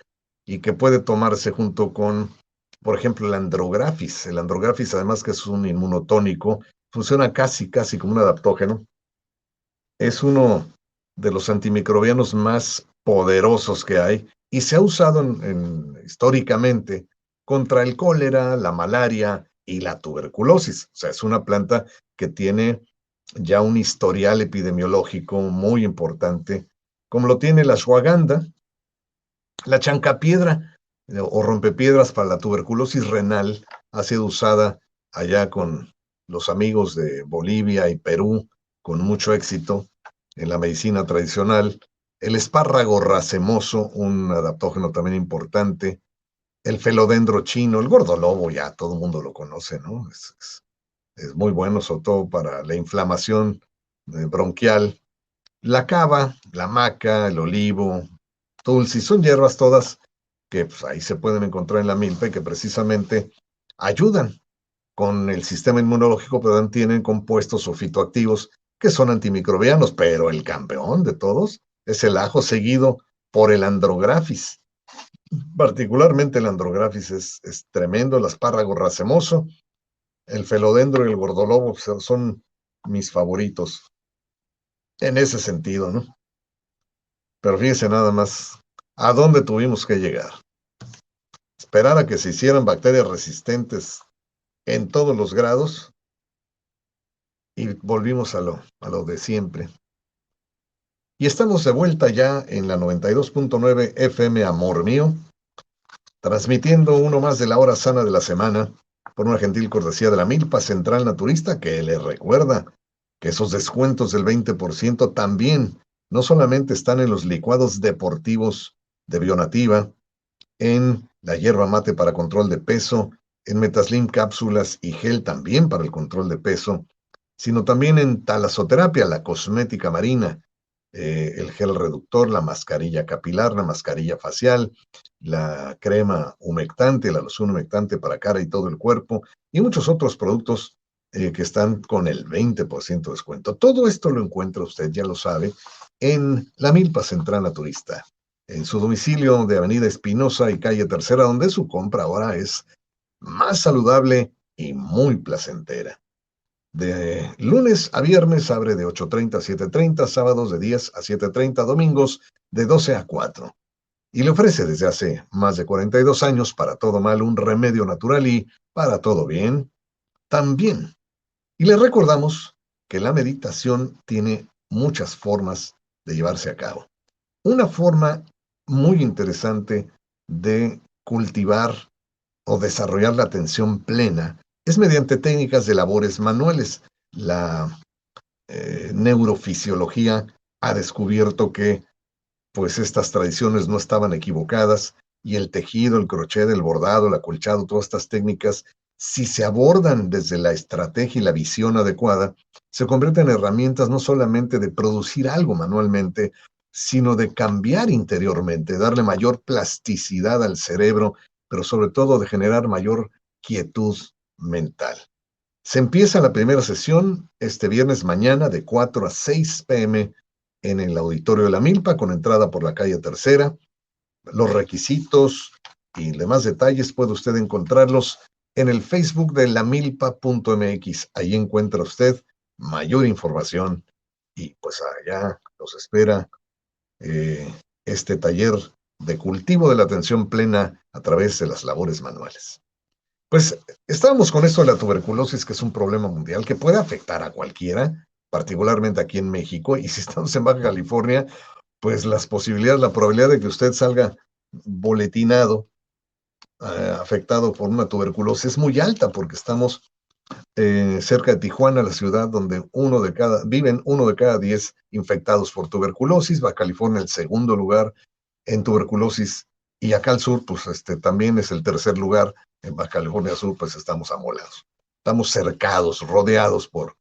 y que puede tomarse junto con, por ejemplo, el andrographis. El andrographis, además que es un inmunotónico, funciona casi como un adaptógeno. Es uno de los antimicrobianos más poderosos que hay y se ha usado históricamente contra el cólera, la malaria y la tuberculosis. O sea, es una planta que tiene ya un historial epidemiológico muy importante, como lo tiene la ashwagandha, la chancapiedra o rompepiedras para la tuberculosis renal, ha sido usada allá con los amigos de Bolivia y Perú con mucho éxito en la medicina tradicional, el espárrago racemoso, un adaptógeno también importante, el felodendro chino, el gordolobo, ya todo el mundo lo conoce, ¿no? Es muy bueno, sobre todo para la inflamación bronquial. La cava, la maca, el olivo, tulsi, son hierbas todas que pues, ahí se pueden encontrar en la milpa y que precisamente ayudan con el sistema inmunológico, pero también tienen compuestos o fitoactivos que son antimicrobianos, pero el campeón de todos es el ajo seguido por el andrographis. Particularmente el andrographis es tremendo, el espárrago racemoso, el felodendro y el gordolobo son mis favoritos en ese sentido, ¿no? Pero fíjense nada más a dónde tuvimos que llegar. Esperar a que se hicieran bacterias resistentes en todos los grados y volvimos a lo de siempre. Y estamos de vuelta ya en la 92.9 FM Amor Mío, transmitiendo uno más de la hora sana de la semana por una gentil cortesía de la Milpa Central Naturista que les recuerda que esos descuentos del 20% también no solamente están en los licuados deportivos de Bionativa, en la hierba mate para control de peso, en Metaslim cápsulas y gel también para el control de peso, sino también en talasoterapia, la cosmética marina, el gel reductor, la mascarilla capilar, la mascarilla facial, la crema humectante, la loción humectante para cara y todo el cuerpo, y muchos otros productos que están con el 20% de descuento. Todo esto lo encuentra usted, ya lo sabe, en la Milpa Central Naturista, en su domicilio de Avenida Espinosa y Calle Tercera, donde su compra ahora es más saludable y muy placentera. De lunes a viernes abre de 8:30 a 7:30, sábados de 10 a 7:30, domingos de 12 a 4. Y le ofrece desde hace más de 42 años para todo mal un remedio natural y para todo bien también. Y le recordamos que la meditación tiene muchas formas de llevarse a cabo. Una forma muy interesante de cultivar o desarrollar la atención plena es mediante técnicas de labores manuales. La neurofisiología ha descubierto que pues estas tradiciones no estaban equivocadas y el tejido, el crochet, el bordado, el acolchado, todas estas técnicas, si se abordan desde la estrategia y la visión adecuada, se convierten en herramientas no solamente de producir algo manualmente, sino de cambiar interiormente, darle mayor plasticidad al cerebro, pero sobre todo de generar mayor quietud mental. Se empieza la primera sesión este viernes mañana de 4 a 6 p.m. en el auditorio de la Milpa, con entrada por la calle Tercera. Los requisitos y demás detalles puede usted encontrarlos en el Facebook de lamilpa.mx. Ahí encuentra usted mayor información y pues allá nos espera este taller de cultivo de la atención plena a través de las labores manuales. Pues estábamos con esto de la tuberculosis, que es un problema mundial que puede afectar a cualquiera, particularmente aquí en México, y si estamos en Baja California, pues las posibilidades, la probabilidad de que usted salga boletinado, afectado por una tuberculosis es muy alta, porque estamos cerca de Tijuana, la ciudad donde viven 1 de cada 10 infectados por tuberculosis. Baja California el segundo lugar en tuberculosis, y acá al sur, pues también es el tercer lugar. En Baja California Sur, pues estamos amolados. Estamos cercados, rodeados por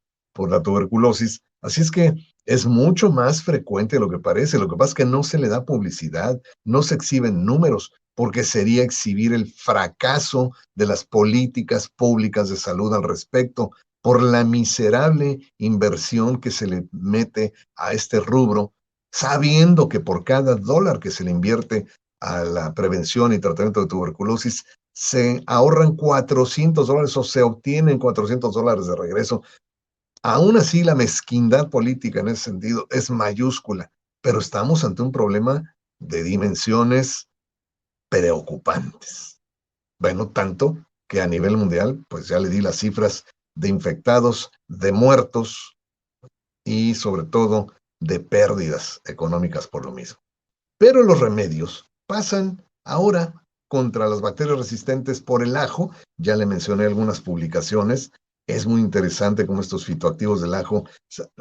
la tuberculosis. Así es que es mucho más frecuente de lo que parece. Lo que pasa es que no se le da publicidad, no se exhiben números, porque sería exhibir el fracaso de las políticas públicas de salud al respecto, por la miserable inversión que se le mete a este rubro, sabiendo que por cada dólar que se le invierte a la prevención y tratamiento de tuberculosis, se ahorran $400 o se obtienen $400 de regreso. Aún así, la mezquindad política en ese sentido es mayúscula, pero estamos ante un problema de dimensiones preocupantes. Bueno, tanto que a nivel mundial, pues ya le di las cifras de infectados, de muertos y sobre todo de pérdidas económicas por lo mismo. Pero los remedios pasan ahora contra las bacterias resistentes por el ajo. Ya le mencioné algunas publicaciones Es muy interesante cómo estos fitoactivos del ajo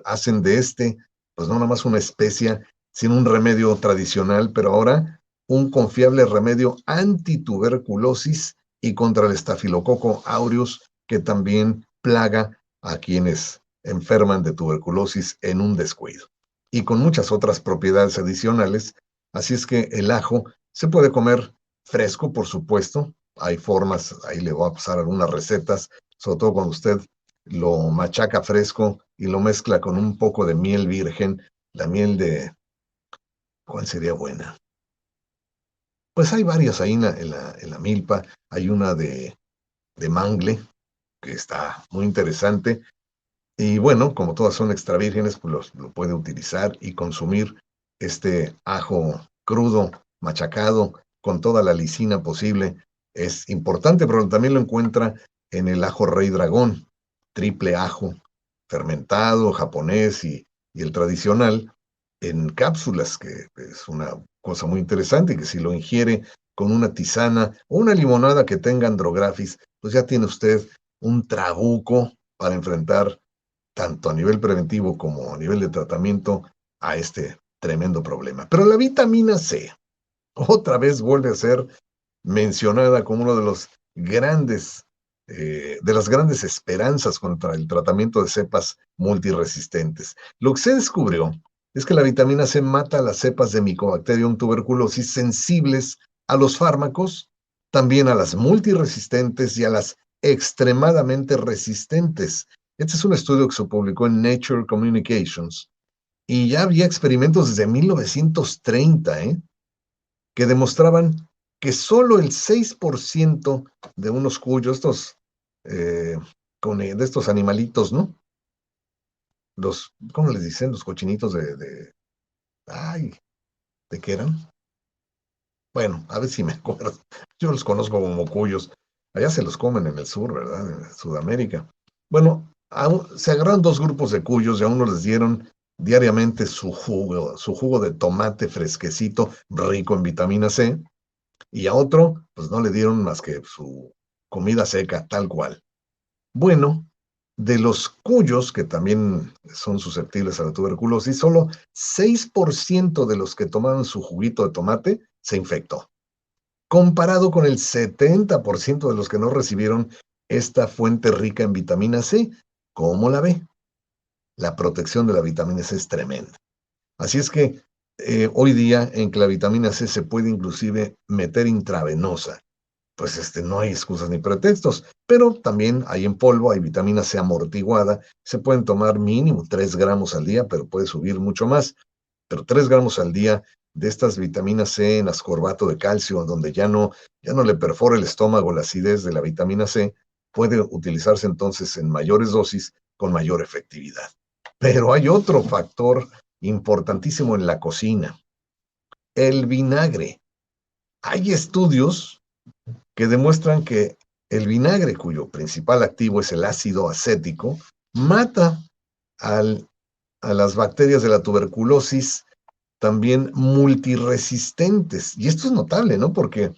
hacen de pues no nada más una especia, sino un remedio tradicional, pero ahora un confiable remedio antituberculosis y contra el estafilococo aureus, que también plaga a quienes enferman de tuberculosis en un descuido. Y con muchas otras propiedades adicionales. Así es que el ajo se puede comer fresco, por supuesto. Hay formas, ahí le voy a pasar algunas recetas, sobre todo cuando usted lo machaca fresco y lo mezcla con un poco de miel virgen, la miel ¿cuál sería buena? Pues hay varias ahí en la milpa, hay una de mangle, que está muy interesante, y bueno, como todas son extra vírgenes, pues lo puede utilizar y consumir este ajo crudo, machacado, con toda la lisina posible. Es importante, pero también lo encuentra en el ajo rey dragón, triple ajo, fermentado, japonés y el tradicional, en cápsulas, que es una cosa muy interesante y que si lo ingiere con una tisana o una limonada que tenga andrografis, pues ya tiene usted un trabuco para enfrentar tanto a nivel preventivo como a nivel de tratamiento a este tremendo problema. Pero la vitamina C otra vez vuelve a ser mencionada como uno de los grandes, de las grandes esperanzas contra el tratamiento de cepas multiresistentes. Lo que se descubrió es que la vitamina C mata las cepas de Mycobacterium tuberculosis sensibles a los fármacos, también a las multiresistentes y a las extremadamente resistentes. Este es un estudio que se publicó en Nature Communications y ya había experimentos desde 1930, que demostraban que solo el 6% de unos cuyos, eh, de estos animalitos, ¿no? ¿Cómo les dicen? Los cochinitos ay, ¿de qué eran? Bueno, a ver si me acuerdo. Yo los conozco como cuyos. Allá se los comen en el sur, ¿verdad? En Sudamérica. Bueno, se agarraron dos grupos de cuyos y a uno les dieron diariamente su jugo de tomate fresquecito, rico en vitamina C, y a otro, pues no le dieron más que su comida seca, tal cual. Bueno, de los cuyos, que también son susceptibles a la tuberculosis, solo 6% de los que tomaron su juguito de tomate se infectó, comparado con el 70% de los que no recibieron esta fuente rica en vitamina C. ¿Cómo la ve? La protección de la vitamina C es tremenda. Así es que hoy día en que la vitamina C se puede inclusive meter intravenosa, pues no hay excusas ni pretextos, pero también hay en polvo, hay vitamina C amortiguada, se pueden tomar mínimo 3 gramos al día, pero puede subir mucho más, pero 3 gramos al día de estas vitaminas C en ascorbato de calcio, donde ya no le perfora el estómago la acidez de la vitamina C, puede utilizarse entonces en mayores dosis con mayor efectividad. Pero hay otro factor importantísimo en la cocina, el vinagre. Hay estudios que demuestran que el vinagre, cuyo principal activo es el ácido acético, mata al, a las bacterias de la tuberculosis también multiresistentes. Y esto es notable, ¿no? Porque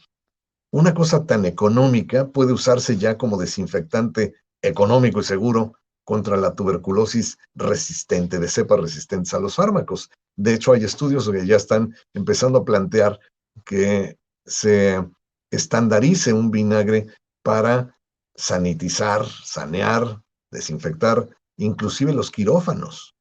una cosa tan económica puede usarse ya como desinfectante económico y seguro contra la tuberculosis resistente, de cepas resistentes a los fármacos. De hecho, hay estudios que ya están empezando a plantear que se estandarice un vinagre para sanitizar, sanear, desinfectar, inclusive los quirófanos.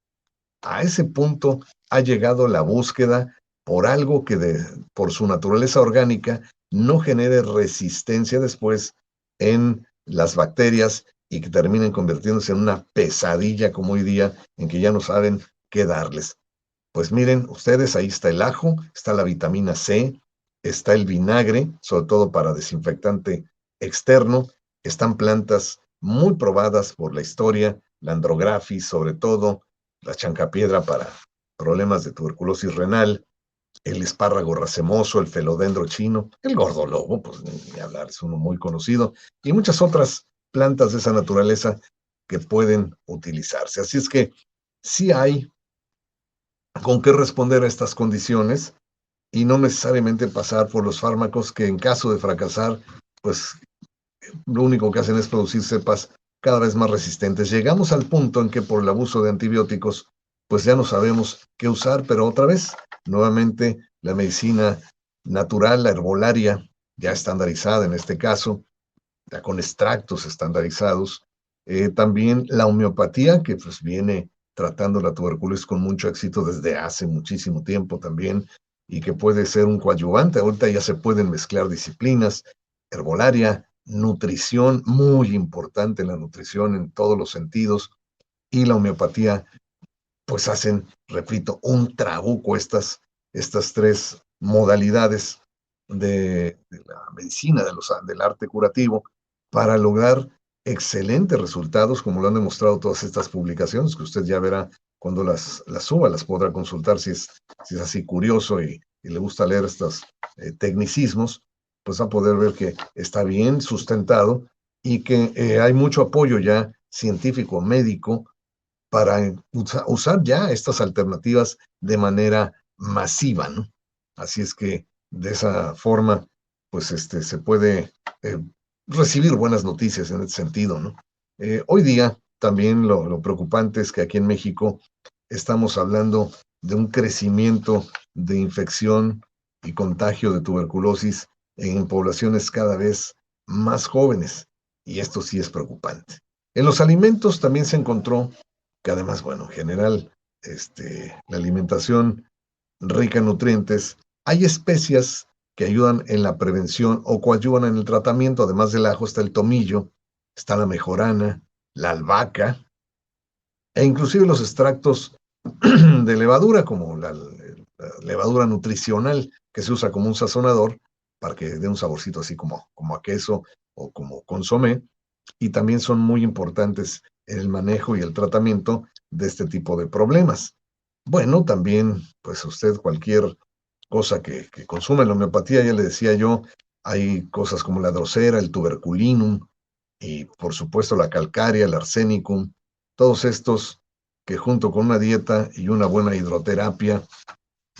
A ese punto ha llegado la búsqueda por algo que por su naturaleza orgánica no genere resistencia después en las bacterias y que terminen convirtiéndose en una pesadilla como hoy día, en que ya no saben qué darles. Pues miren, ustedes, ahí está el ajo, está la vitamina C, está el vinagre, sobre todo para desinfectante externo, están plantas muy probadas por la historia, la andrografis sobre todo, la chancapiedra para problemas de tuberculosis renal, el espárrago racemoso, el felodendro chino, el gordolobo, pues ni hablar, es uno muy conocido, y muchas otras plantas de esa naturaleza que pueden utilizarse. Así es que sí hay con qué responder a estas condiciones y no necesariamente pasar por los fármacos que en caso de fracasar, pues lo único que hacen es producir cepas cada vez más resistentes. Llegamos al punto en que por el abuso de antibióticos, pues ya no sabemos qué usar, pero otra vez, nuevamente, la medicina natural, la herbolaria, ya estandarizada en este caso, ya con extractos estandarizados. También la homeopatía, que pues viene tratando la tuberculosis con mucho éxito desde hace muchísimo tiempo también, y que puede ser un coadyuvante. Ahorita ya se pueden mezclar disciplinas, herbolaria, nutrición, muy importante la nutrición en todos los sentidos, y la homeopatía, pues hacen, repito, un trabuco estas tres modalidades de la medicina, del arte curativo, para lograr excelentes resultados, como lo han demostrado todas estas publicaciones, que usted ya verá cuando las suba, las podrá consultar si es así curioso y le gusta leer estos tecnicismos, pues va a poder ver que está bien sustentado y que hay mucho apoyo ya científico, médico, para usar ya estas alternativas de manera masiva, ¿no? Así es que de esa forma, pues se puede eh, recibir buenas noticias en ese sentido, ¿no? Hoy día también lo preocupante es que aquí en México estamos hablando de un crecimiento de infección y contagio de tuberculosis en poblaciones cada vez más jóvenes, y esto sí es preocupante. En los alimentos también se encontró que además, bueno, en general, la alimentación rica en nutrientes, hay especias que ayudan en la prevención o coadyuvan en el tratamiento. Además del ajo está el tomillo, está la mejorana, la albahaca, e inclusive los extractos de levadura, como la levadura nutricional, que se usa como un sazonador para que dé un saborcito así como a queso o como consomé, y también son muy importantes en el manejo y el tratamiento de este tipo de problemas. Bueno, también, pues usted cualquier cosa que consuma en la homeopatía, ya le decía yo, hay cosas como la drosera, el tuberculinum y por supuesto la calcárea, el arsenicum, todos estos que junto con una dieta y una buena hidroterapia,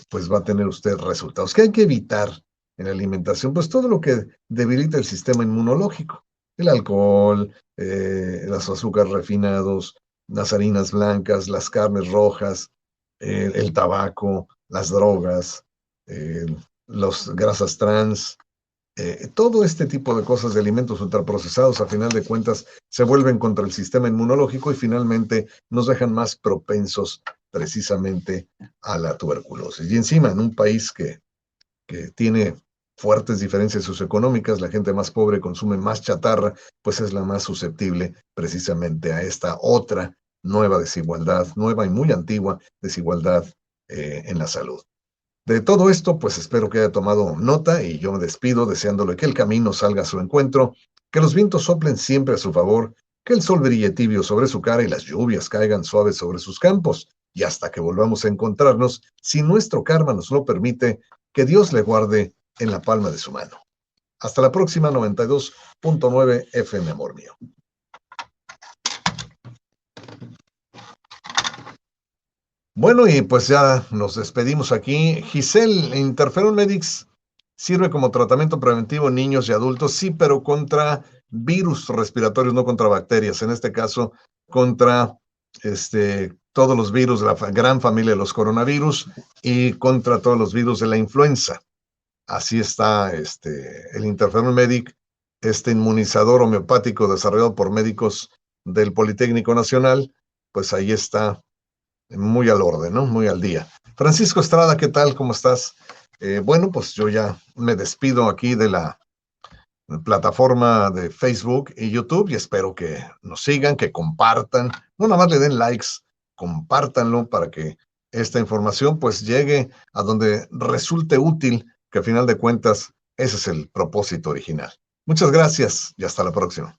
pues va a tener usted resultados. ¿Qué hay que evitar en la alimentación? Pues todo lo que debilita el sistema inmunológico. El alcohol, los azúcares refinados, las harinas blancas, las carnes rojas, el tabaco, las drogas, eh, las grasas trans, todo este tipo de cosas de alimentos ultraprocesados, a final de cuentas, se vuelven contra el sistema inmunológico y finalmente nos dejan más propensos precisamente a la tuberculosis. Y encima, en un país que tiene fuertes diferencias socioeconómicas, la gente más pobre consume más chatarra, pues es la más susceptible precisamente a esta otra nueva desigualdad, nueva y muy antigua desigualdad en la salud. De todo esto, pues espero que haya tomado nota y yo me despido deseándole que el camino salga a su encuentro, que los vientos soplen siempre a su favor, que el sol brille tibio sobre su cara y las lluvias caigan suaves sobre sus campos. Y hasta que volvamos a encontrarnos, si nuestro karma nos lo permite, que Dios le guarde en la palma de su mano. Hasta la próxima 92.9 FM, amor mío. Bueno, y pues ya nos despedimos aquí. Giselle, Interferon Medics sirve como tratamiento preventivo en niños y adultos, sí, pero contra virus respiratorios, no contra bacterias. En este caso, contra todos los virus de la gran familia de los coronavirus y contra todos los virus de la influenza. Así está el Interferon Medic, este inmunizador homeopático desarrollado por médicos del Politécnico Nacional, pues ahí está muy al orden, ¿no? Muy al día. Francisco Estrada, ¿qué tal? ¿Cómo estás? Bueno, pues yo ya me despido aquí de la plataforma de Facebook y YouTube y espero que nos sigan, que compartan, no nada más le den likes, compártanlo para que esta información pues llegue a donde resulte útil, que a final de cuentas ese es el propósito original. Muchas gracias y hasta la próxima.